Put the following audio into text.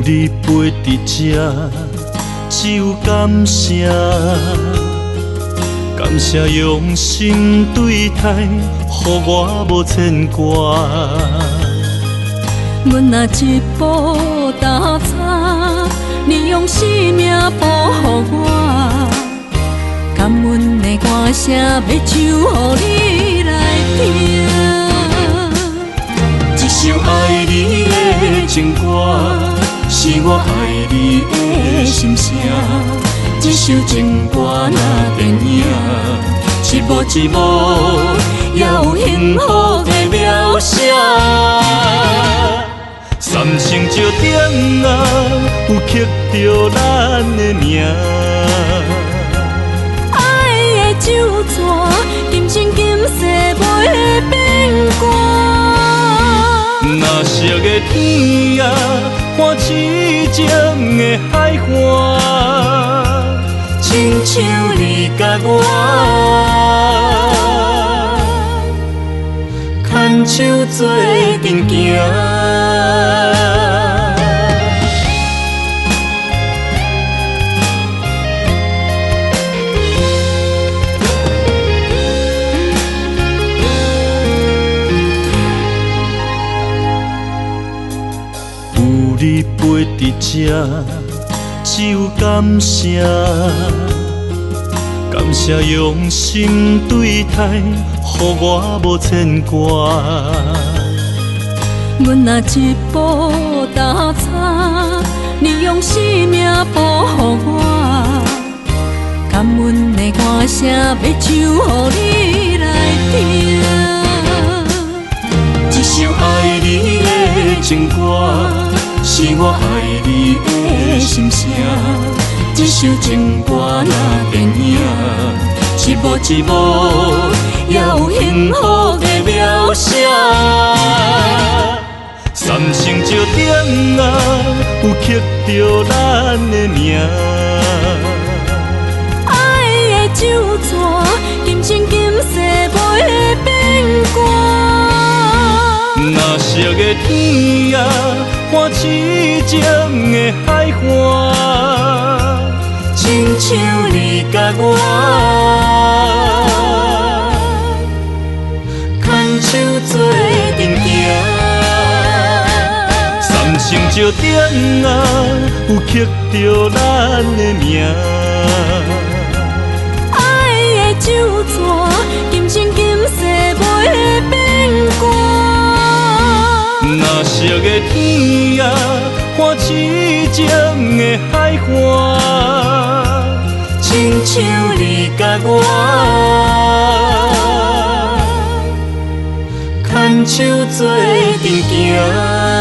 你陪伫这，只有感谢，感谢用心对待，予我无牵挂。阮若一步踏差，你用生命保护我，感恩的歌声要唱予你来听。一首爱你的情歌，是我爱你的心声。一首情歌若电影，一幕一幕也有幸福的描写。三生石点啊，有刻着咱的名。爱的酒泉，今生今世袂变卦。若色的天啊，看痴情的海岸，亲像你甲我，牵手做阵行。你陪伫这，只有感谢，感谢用心对待，予我无牵挂。阮若一步踏差，你用生命保护我，感恩的歌声要唱予你来听。一首爱你的情歌，是我爱你的心声。一首情歌若电影，一幕一幕也有幸福的描写。三生石点啊，有刻着咱的名。爱的酒泉，今生今世袂变卦。若色的天啊，看痴情的海岸，亲像你甲我，牵手做阵行。三生石点啊，有刻着咱的名。爱的酒泉，今生今世袂变卦。若色的天啊，看痴情的海岸，亲像你甲我，牵手做阵行。